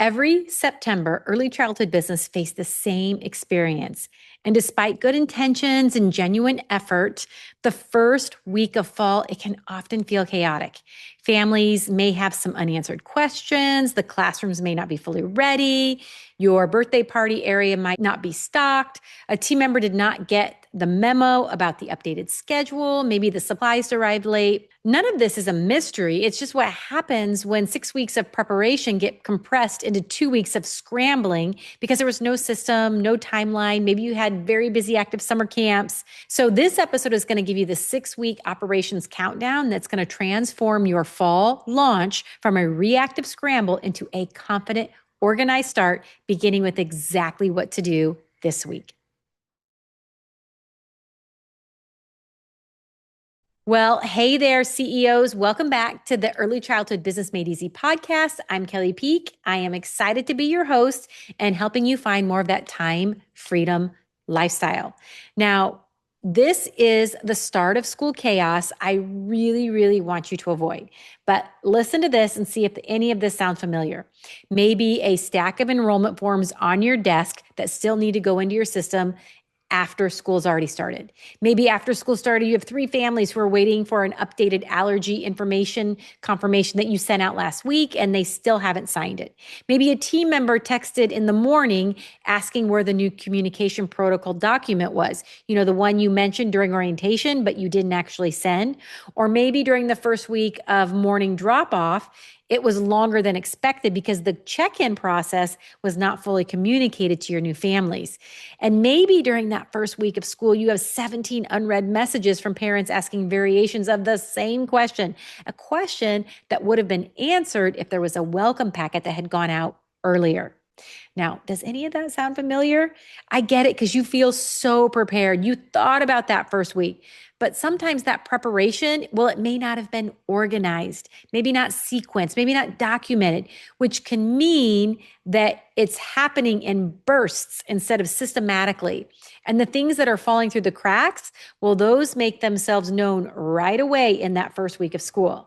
Every September, early childhood business faced the same experience. And despite good intentions and genuine effort, the first week of fall, it can often feel chaotic. Families may have some unanswered questions. The classrooms may not be fully ready. Your birthday party area might not be stocked. A team member did not get the memo about the updated schedule. Maybe the supplies arrived late. None of this is a mystery. It's just what happens when 6 weeks of preparation get compressed into 2 weeks of scrambling because there was no system, no timeline. Maybe you had very busy active summer camps. So this episode is going to give you the 6-week operations countdown that's going to transform your fall launch from a reactive scramble into a confident, organized start, beginning with exactly what to do this week. Well, hey there, CEOs. Welcome back to the Early Childhood Business Made Easy podcast. I'm Kelly Peak. I am excited to be your host and helping you find more of that time, freedom, lifestyle. Now, this is the start of school chaos I really, really want you to avoid. But listen to this and see if any of this sounds familiar. Maybe a stack of enrollment forms on your desk that still need to go into your system after school's already started. Maybe after school started, you have 3 families who are waiting for an updated allergy information confirmation that you sent out last week and they still haven't signed it. Maybe a team member texted in the morning asking where the new communication protocol document was. You know, the one you mentioned during orientation, but you didn't actually send. Or maybe during the first week of morning drop off, it was longer than expected because the check-in process was not fully communicated to your new families. And maybe during that first week of school, you have 17 unread messages from parents asking variations of the same question, a question that would have been answered if there was a welcome packet that had gone out earlier. Now, does any of that sound familiar? I get it because you feel so prepared. You thought about that first week. But sometimes that preparation, well, it may not have been organized, maybe not sequenced, maybe not documented, which can mean that it's happening in bursts instead of systematically. And the things that are falling through the cracks, well, those make themselves known right away in that first week of school.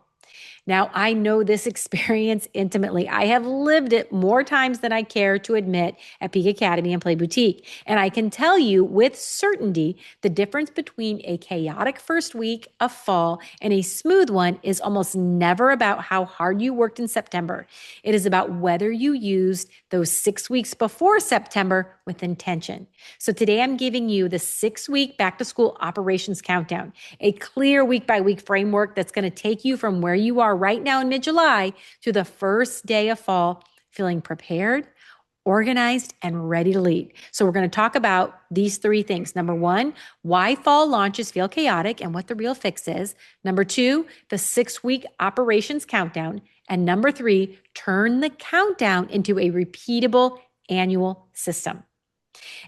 Now, I know this experience intimately. I have lived it more times than I care to admit at Peak Academy and Play Boutique. And I can tell you with certainty the difference between a chaotic first week of fall and a smooth one is almost never about how hard you worked in September. It is about whether you used those 6 weeks before September with intention. So today I'm giving you the 6-week back to school operations countdown, a clear week by week framework that's going to take you from where you are right now in mid-July to the first day of fall, feeling prepared, organized, and ready to lead. So we're going to talk about these 3 things. Number 1, why fall launches feel chaotic and what the real fix is. Number 2, the 6-week operations countdown. And number 3, turn the countdown into a repeatable annual system.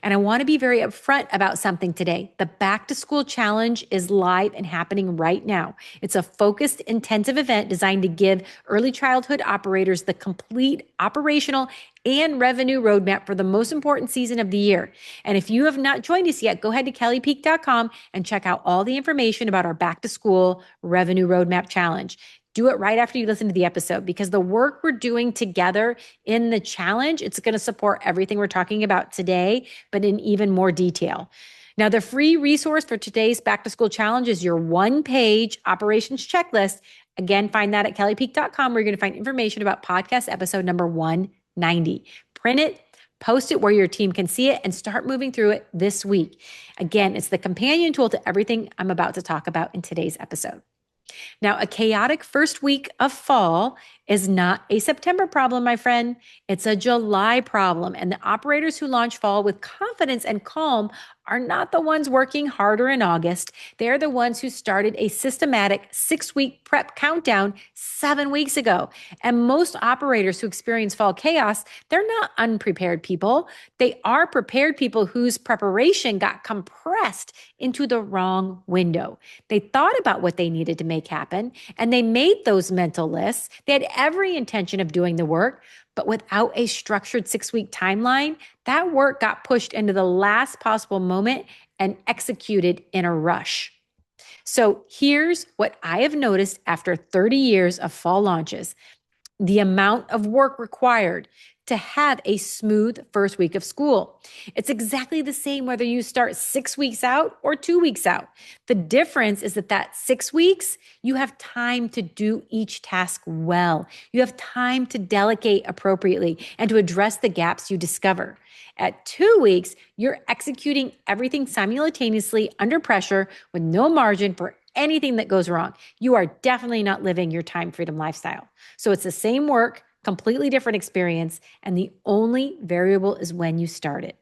And I want to be very upfront about something today. The Back to School Challenge is live and happening right now. It's a focused, intensive event designed to give early childhood operators the complete operational and revenue roadmap for the most important season of the year. And if you have not joined us yet, go ahead to kellypeak.com and check out all the information about our Back to School Revenue Roadmap Challenge. Do it right after you listen to the episode because the work we're doing together in the challenge, it's going to support everything we're talking about today, but in even more detail. Now, the free resource for today's Back to School Challenge is your 1-page operations checklist. Again, find that at kellypeak.com where you're going to find information about podcast episode number 190. Print it, post it where your team can see it, and start moving through it this week. Again, it's the companion tool to everything I'm about to talk about in today's episode. Now, a chaotic first week of fall is not a September problem, my friend. It's a July problem. And the operators who launch fall with confidence and calm are not the ones working harder in August. They're the ones who started a systematic 6-week prep countdown 7 weeks ago. And most operators who experience fall chaos, they're not unprepared people. They are prepared people whose preparation got compressed into the wrong window. They thought about what they needed to make happen, and they made those mental lists. They had every intention of doing the work, but without a structured 6-week timeline, that work got pushed into the last possible moment and executed in a rush. So here's what I have noticed after 30 years of fall launches. the amount of work required to have a smooth first week of school. It's exactly the same whether you start 6 weeks out or 2 weeks out. The difference is that 6 weeks, you have time to do each task well. You have time to delegate appropriately and to address the gaps you discover. At 2 weeks, you're executing everything simultaneously under pressure with no margin for anything that goes wrong. You are definitely not living your time freedom lifestyle. So it's the same work, completely different experience, and the only variable is when you start it.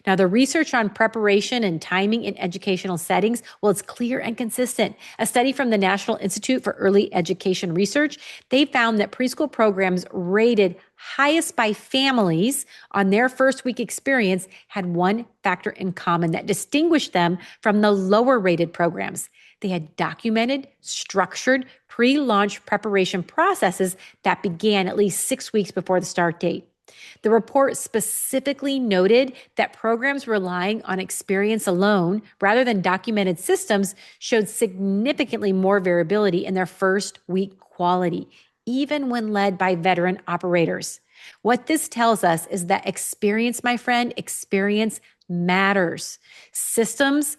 Now, the research on preparation and timing in educational settings, well, it's clear and consistent. A study from the National Institute for Early Education Research, they found that preschool programs rated highest by families on their first week experience had one factor in common that distinguished them from the lower rated programs. They had documented, structured, pre-launch preparation processes that began at least 6 weeks before the start date. The report specifically noted that programs relying on experience alone rather than documented systems showed significantly more variability in their first week quality, even when led by veteran operators. What this tells us is that experience, my friend, experience matters. Systems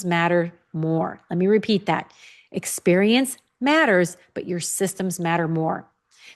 matter more. Let me repeat that. Experience matters, but your systems matter more.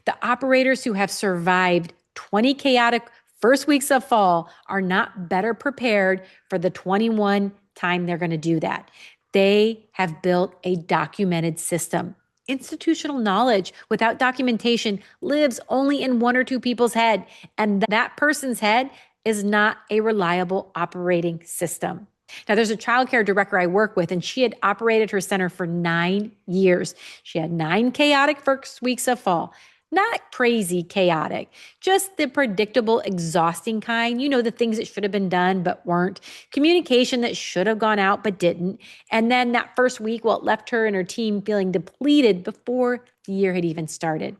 The operators who have survived 20 chaotic first weeks of fall are not better prepared for the 21 time they're going to do that. They have built a documented system. Institutional knowledge without documentation lives only in one or two people's head, and that person's head is not a reliable operating system. Now, there's a childcare director I work with, and she had operated her center for 9 years. She had 9 chaotic first weeks of fall. Not crazy chaotic, just the predictable, exhausting kind. You know, the things that should have been done but weren't. Communication that should have gone out but didn't. And then that first week, well, it left her and her team feeling depleted before the year had even started.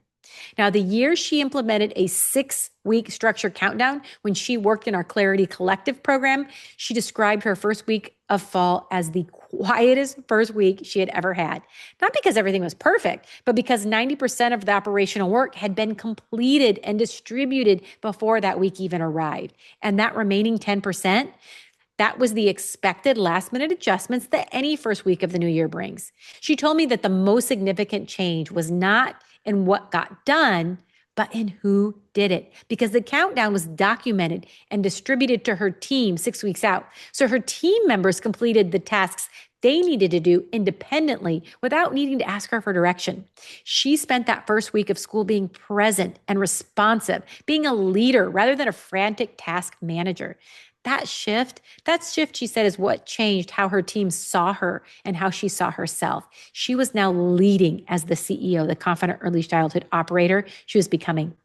Now, the year she implemented a 6-week structure countdown when she worked in our Clarity Collective program, she described her first week of fall as the quietest first week she had ever had. Not because everything was perfect, but because 90% of the operational work had been completed and distributed before that week even arrived. And that remaining 10%, that was the expected last-minute adjustments that any first week of the new year brings. She told me that the most significant change was not in what got done, but in who did it, because the countdown was documented and distributed to her team 6 weeks out. So her team members completed the tasks they needed to do independently without needing to ask her for direction. She spent that first week of school being present and responsive, being a leader rather than a frantic task manager. That shift, she said, is what changed how her team saw her and how she saw herself. She was now leading as the CEO, the confident early childhood operator she was becoming.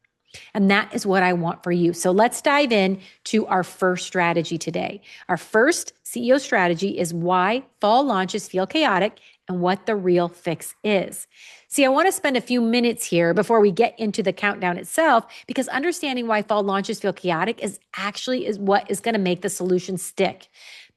And that is what I want for you. So let's dive in to our first strategy today. Our first CEO strategy is why fall launches feel chaotic and what the real fix is. See, I want to spend a few minutes here before we get into the countdown itself, because understanding why fall launches feel chaotic is what is going to make the solution stick.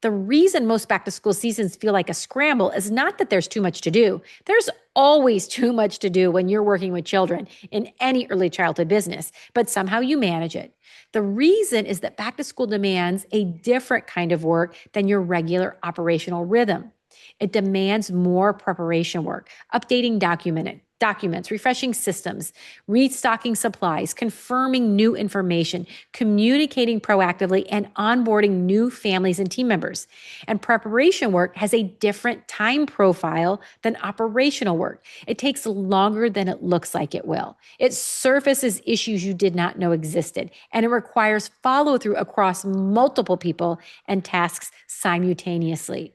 The reason most back to school seasons feel like a scramble is not that there's too much to do. There's always too much to do when you're working with children in any early childhood business, but somehow you manage it. The reason is that back to school demands a different kind of work than your regular operational rhythm. It demands more preparation work, updating documents, refreshing systems, restocking supplies, confirming new information, communicating proactively, and onboarding new families and team members. And preparation work has a different time profile than operational work. It takes longer than it looks like it will. It surfaces issues you did not know existed, and it requires follow-through across multiple people and tasks simultaneously.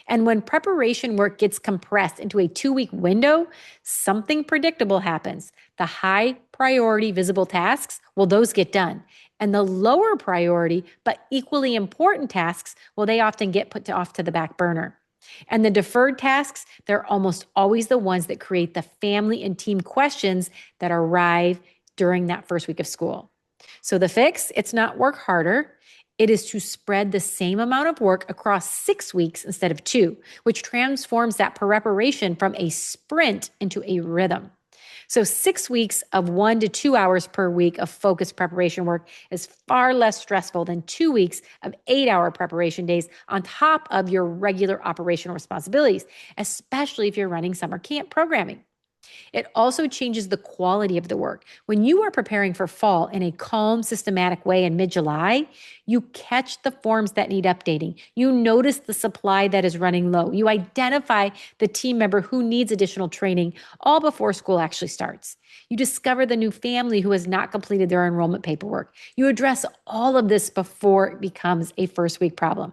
And when preparation work gets compressed into a 2-week window, something predictable happens. The high priority visible tasks, well, those get done. And the lower priority, but equally important tasks, well, they often get put off to the back burner. And the deferred tasks, they're almost always the ones that create the family and team questions that arrive during that first week of school. So the fix, it's not work harder. It is to spread the same amount of work across 6 weeks instead of 2, which transforms that preparation from a sprint into a rhythm. So 6 weeks of 1 to 2 hours per week of focused preparation work is far less stressful than 2 weeks of 8-hour preparation days on top of your regular operational responsibilities, especially if you're running summer camp programming. It also changes the quality of the work. When you are preparing for fall in a calm, systematic way in mid-July, you catch the forms that need updating. You notice the supply that is running low. You identify the team member who needs additional training all before school actually starts. You discover the new family who has not completed their enrollment paperwork. You address all of this before it becomes a first week problem.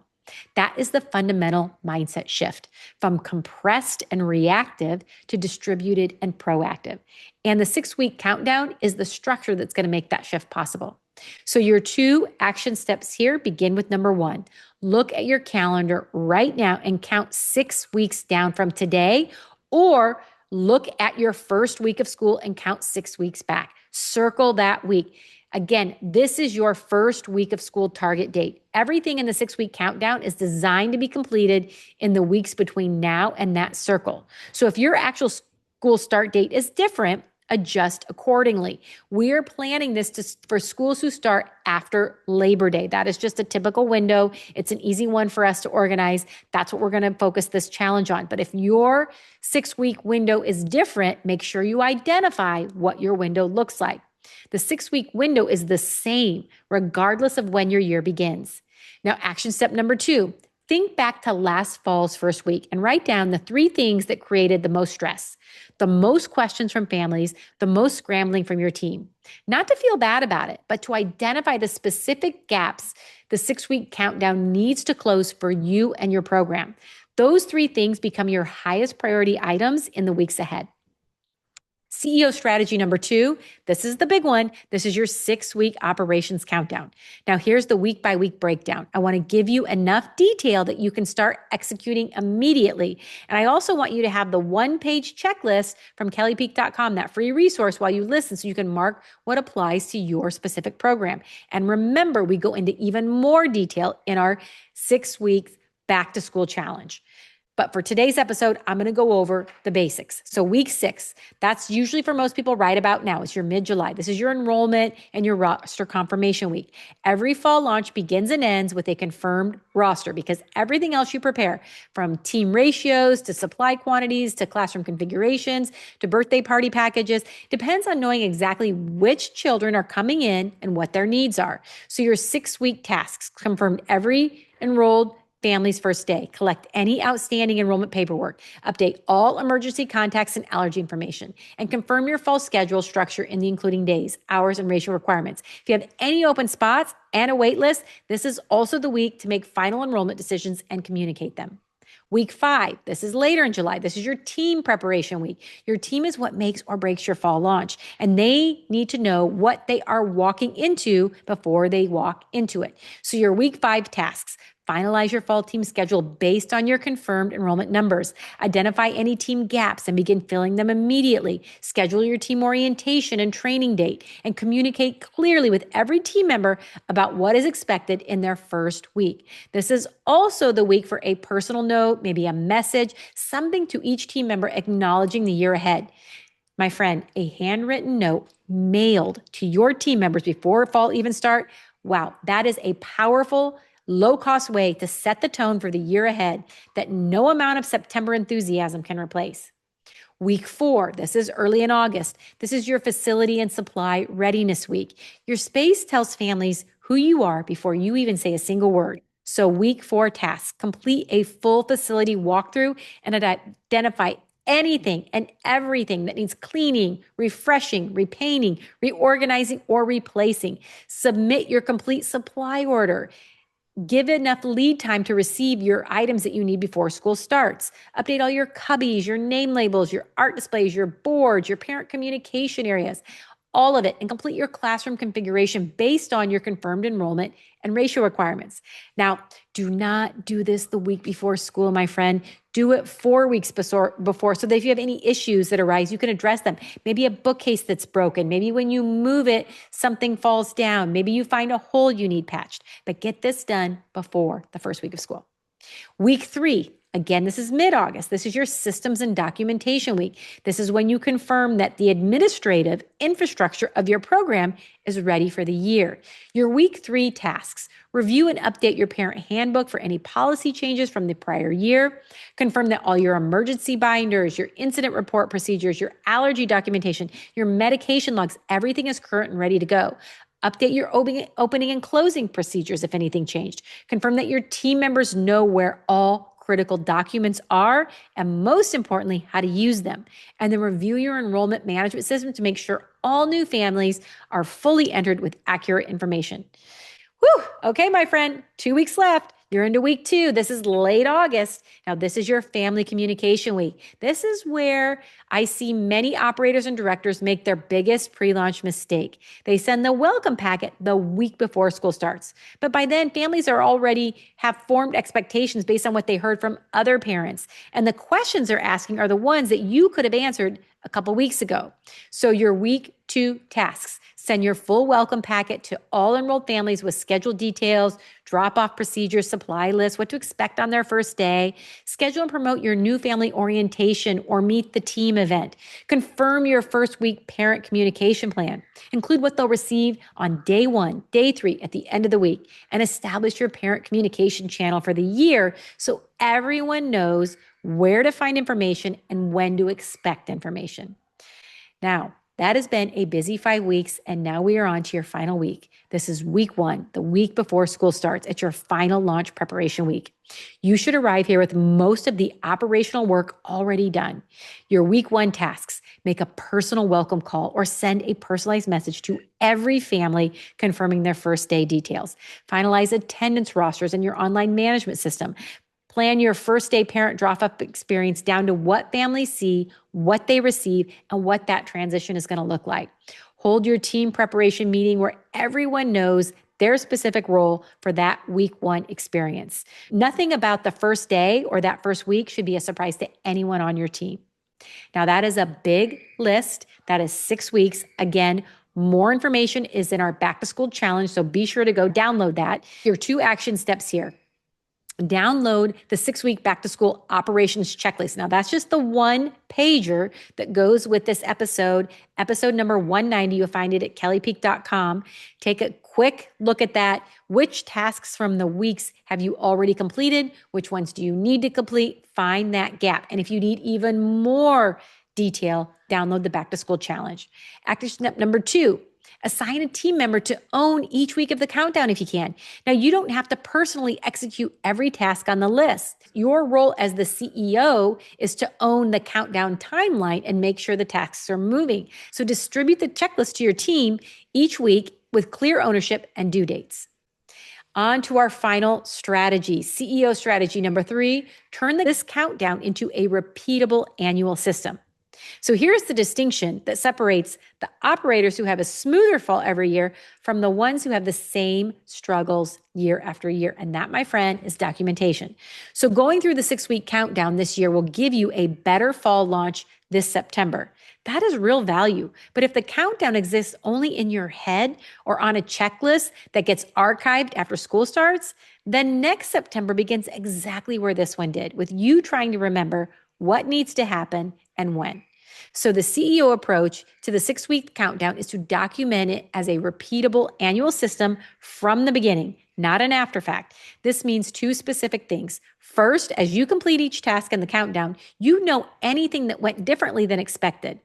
That is the fundamental mindset shift from compressed and reactive to distributed and proactive. And the 6-week countdown is the structure that's going to make that shift possible. So your 2 action steps here begin with number 1. Look at your calendar right now and count 6 weeks down from today, or look at your first week of school and count 6 weeks back. Circle that week. Again, this is your first week of school target date. Everything in the 6-week countdown is designed to be completed in the weeks between now and that circle. So if your actual school start date is different, adjust accordingly. We are planning this for schools who start after Labor Day. That is just a typical window. It's an easy one for us to organize. That's what we're going to focus this challenge on. But if your 6-week window is different, make sure you identify what your window looks like. The 6-week window is the same regardless of when your year begins. Now, action step number 2, think back to last fall's first week and write down the 3 things that created the most stress, the most questions from families, the most scrambling from your team. Not to feel bad about it, but to identify the specific gaps the 6-week countdown needs to close for you and your program. Those 3 things become your highest priority items in the weeks ahead. CEO strategy number 2, this is the big one. This is your 6-week operations countdown. Now, here's the week-by-week breakdown. I want to give you enough detail that you can start executing immediately. And I also want you to have the 1-page checklist from kellypeak.com, that free resource while you listen, so you can mark what applies to your specific program. And remember, we go into even more detail in our 6-week back-to-school challenge. But for today's episode, I'm going to go over the basics. So week 6, that's usually for most people right about now. It's your mid-July. This is your enrollment and your roster confirmation week. Every fall launch begins and ends with a confirmed roster because everything else you prepare, from team ratios to supply quantities to classroom configurations to birthday party packages, depends on knowing exactly which children are coming in and what their needs are. So your 6-week tasks confirmed every enrolled family's first day, collect any outstanding enrollment paperwork, update all emergency contacts and allergy information, and confirm your fall schedule structure in the including days, hours, and ratio requirements. If you have any open spots and a wait list, this is also the week to make final enrollment decisions and communicate them. Week 5, this is later in July. This is your team preparation week. Your team is what makes or breaks your fall launch, and they need to know what they are walking into before they walk into it. So your week 5 tasks: finalize your fall team schedule based on your confirmed enrollment numbers. Identify any team gaps and begin filling them immediately. Schedule your team orientation and training date, and communicate clearly with every team member about what is expected in their first week. This is also the week for a personal note, maybe a message, something to each team member acknowledging the year ahead. My friend, a handwritten note mailed to your team members before fall even start, wow, that is a powerful, low-cost way to set the tone for the year ahead that no amount of September enthusiasm can replace. Week 4, this is early in August. This is your facility and supply readiness week. Your space tells families who you are before you even say a single word. So week 4 tasks: complete a full facility walkthrough and identify anything and everything that needs cleaning, refreshing, repainting, reorganizing, or replacing. Submit your complete supply order. Give enough lead time to receive your items that you need before school starts. Update all your cubbies, your name labels, your art displays, your boards, your parent communication areas, all of it, and complete your classroom configuration based on your confirmed enrollment and ratio requirements. Now, do not do this the week before school, my friend. Do it 4 weeks before, so that if you have any issues that arise, you can address them. Maybe a bookcase that's broken. Maybe when you move it, something falls down. Maybe you find a hole you need patched. But get this done before the first week of school. Week 3, Again, this is mid-August. This is your systems and documentation week. This is when you confirm that the administrative infrastructure of your program is ready for the year. Your week 3 tasks: review and update your parent handbook for any policy changes from the prior year. Confirm that all your emergency binders, your incident report procedures, your allergy documentation, your medication logs, everything is current and ready to go. Update your opening and closing procedures if anything changed. Confirm that your team members know where all critical documents are, and most importantly, how to use them. And then review your enrollment management system to make sure all new families are fully entered with accurate information. Whew. Okay, my friend, 2 weeks left. You're into week 2. This is late August. Now, this is your family communication week. This is where I see many operators and directors make their biggest pre-launch mistake. They send the welcome packet the week before school starts. But by then, families are already have formed expectations based on what they heard from other parents. And the questions they're asking are the ones that you could have answered a couple weeks ago. So your week 2 tasks: send your full welcome packet to all enrolled families with scheduled details, drop-off procedures, supply lists, what to expect on their first day. Schedule and promote your new family orientation or meet the team event. Confirm your first week parent communication plan. Include what they'll receive on day 1, day 3, at the end of the week, and establish your parent communication channel for the year so everyone knows where to find information and when to expect information. Now, that has been a busy 5 weeks, and now we are on to your final week. This is week 1, the week before school starts. It's your final launch preparation week. You should arrive here with most of the operational work already done. Your week 1 tasks: make a personal welcome call or send a personalized message to every family confirming their first day details. Finalize attendance rosters in your online management system. Plan your first day parent drop-off experience down to what families see, what they receive, and what that transition is going to look like. Hold your team preparation meeting where everyone knows their specific role for that week 1 experience. Nothing about the first day or that first week should be a surprise to anyone on your team. Now, that is a big list. That is 6 weeks. Again, more information is in our Back to School Challenge, so be sure to go download that. Your 2 action steps here: download the 6-week back to school operations checklist. Now, that's just the 1 pager that goes with this episode number 190. You'll find it at kellypeak.com. Take a quick look at that. Which tasks from the weeks have you already completed? Which ones do you need to complete? Find that gap. And if you need even more detail, download the back to school challenge. Action step number 2: assign a team member to own each week of the countdown if you can. Now, you don't have to personally execute every task on the list. Your role as the CEO is to own the countdown timeline and make sure the tasks are moving. So distribute the checklist to your team each week with clear ownership and due dates. On to our final strategy, CEO strategy number 3: turn this countdown into a repeatable annual system. So here's the distinction that separates the operators who have a smoother fall every year from the ones who have the same struggles year after year. And that, my friend, is documentation. So going through the 6-week countdown this year will give you a better fall launch this September. That is real value. But if the countdown exists only in your head or on a checklist that gets archived after school starts, then next September begins exactly where this one did, with you trying to remember what needs to happen and when. So the CEO approach to the 6-week countdown is to document it as a repeatable annual system from the beginning, not an after fact. This means 2 specific things. First, as you complete each task in the countdown, you know anything that went differently than expected.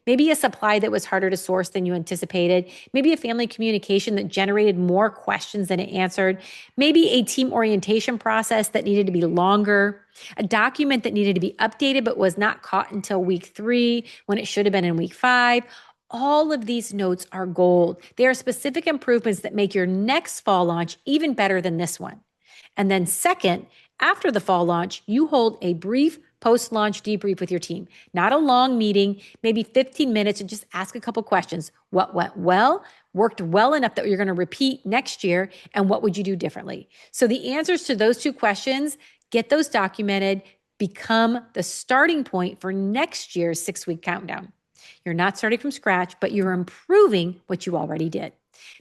Maybe a supply that was harder to source than you anticipated. Maybe a family communication that generated more questions than it answered. Maybe a team orientation process that needed to be longer. A document that needed to be updated but was not caught until week 3 when it should have been in week 5. All of these notes are gold. They are specific improvements that make your next fall launch even better than this one. And then second, after the fall launch, you hold a brief post-launch debrief with your team. Not a long meeting, maybe 15 minutes, and just ask a couple questions. What went well, worked well enough that you're going to repeat next year, and what would you do differently? So the answers to those 2 questions, get those documented, become the starting point for next year's 6-week countdown. You're not starting from scratch, but you're improving what you already did.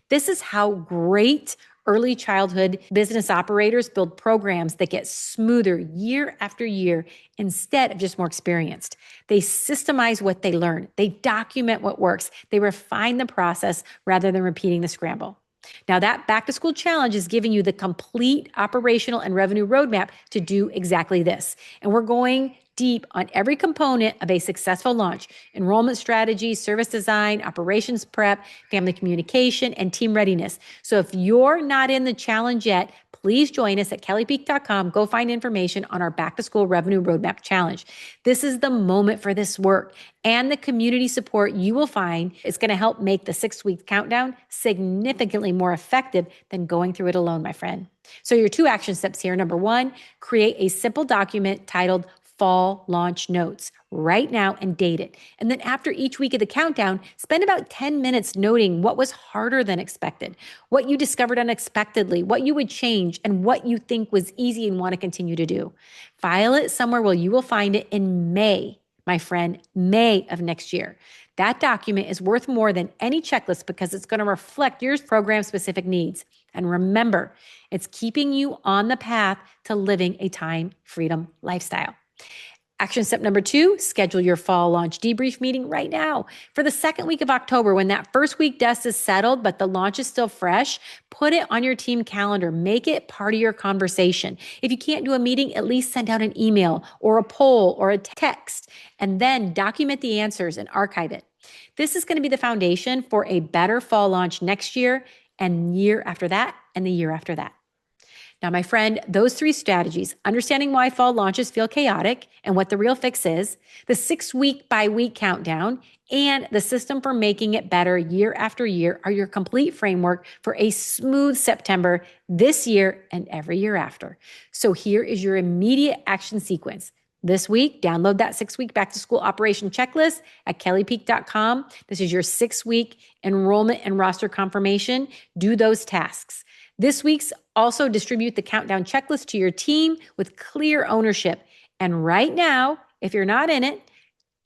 This is how great early childhood business operators build programs that get smoother year after year instead of just more experienced. They systemize what they learn. They document what works. They refine the process rather than repeating the scramble. Now, that back to school challenge is giving you the complete operational and revenue roadmap to do exactly this. And we're going deep on every component of a successful launch: enrollment strategy, service design, operations prep, family communication, and team readiness. So if you're not in the challenge yet, please join us at kellypeak.com. Go find information on our back to school revenue roadmap challenge. This is the moment for this work, and the community support you will find is going to help make the 6-week countdown significantly more effective than going through it alone, my friend. So your 2 action steps here. Number 1, create a simple document titled Fall Launch Notes right now and date it. And then after each week of the countdown, spend about 10 minutes noting what was harder than expected, what you discovered unexpectedly, what you would change, and what you think was easy and want to continue to do. File it somewhere where you will find it in May, my friend, May of next year. That document is worth more than any checklist because it's going to reflect your program-specific needs. And remember, it's keeping you on the path to living a time freedom lifestyle. Action step number 2, schedule your fall launch debrief meeting right now. For the 2nd week of October, when that first week dust is settled, but the launch is still fresh, put it on your team calendar. Make it part of your conversation. If you can't do a meeting, at least send out an email or a poll or a text, and then document the answers and archive it. This is going to be the foundation for a better fall launch next year and year after that and the year after that. Now, my friend, those 3 strategies, understanding why fall launches feel chaotic and what the real fix is, the 6-week by week countdown, and the system for making it better year after year are your complete framework for a smooth September this year and every year after. So here is your immediate action sequence. This week, download that 6-week back to school operation checklist at kellypeak.com. This is your 6-week enrollment and roster confirmation. Do those tasks. This week's also distribute the countdown checklist to your team with clear ownership. And right now, if you're not in it,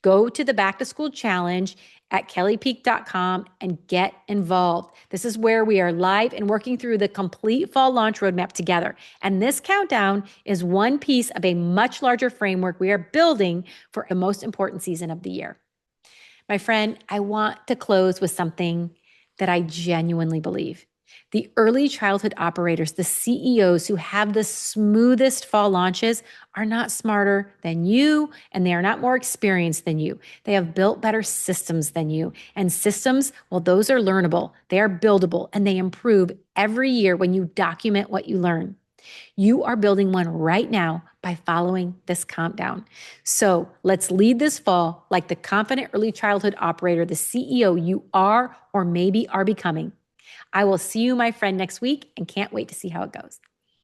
go to the back to school challenge at kellypeak.com and get involved. This is where we are live and working through the complete fall launch roadmap together. And this countdown is one piece of a much larger framework we are building for the most important season of the year. My friend, I want to close with something that I genuinely believe. The early childhood operators, the CEOs who have the smoothest fall launches, are not smarter than you, and they are not more experienced than you. They have built better systems than you. And systems, well, those are learnable, they are buildable, and they improve every year when you document what you learn. You are building one right now by following this countdown. So let's lead this fall like the confident early childhood operator, the CEO you are or maybe are becoming. I will see you, my friend, next week and can't wait to see how it goes.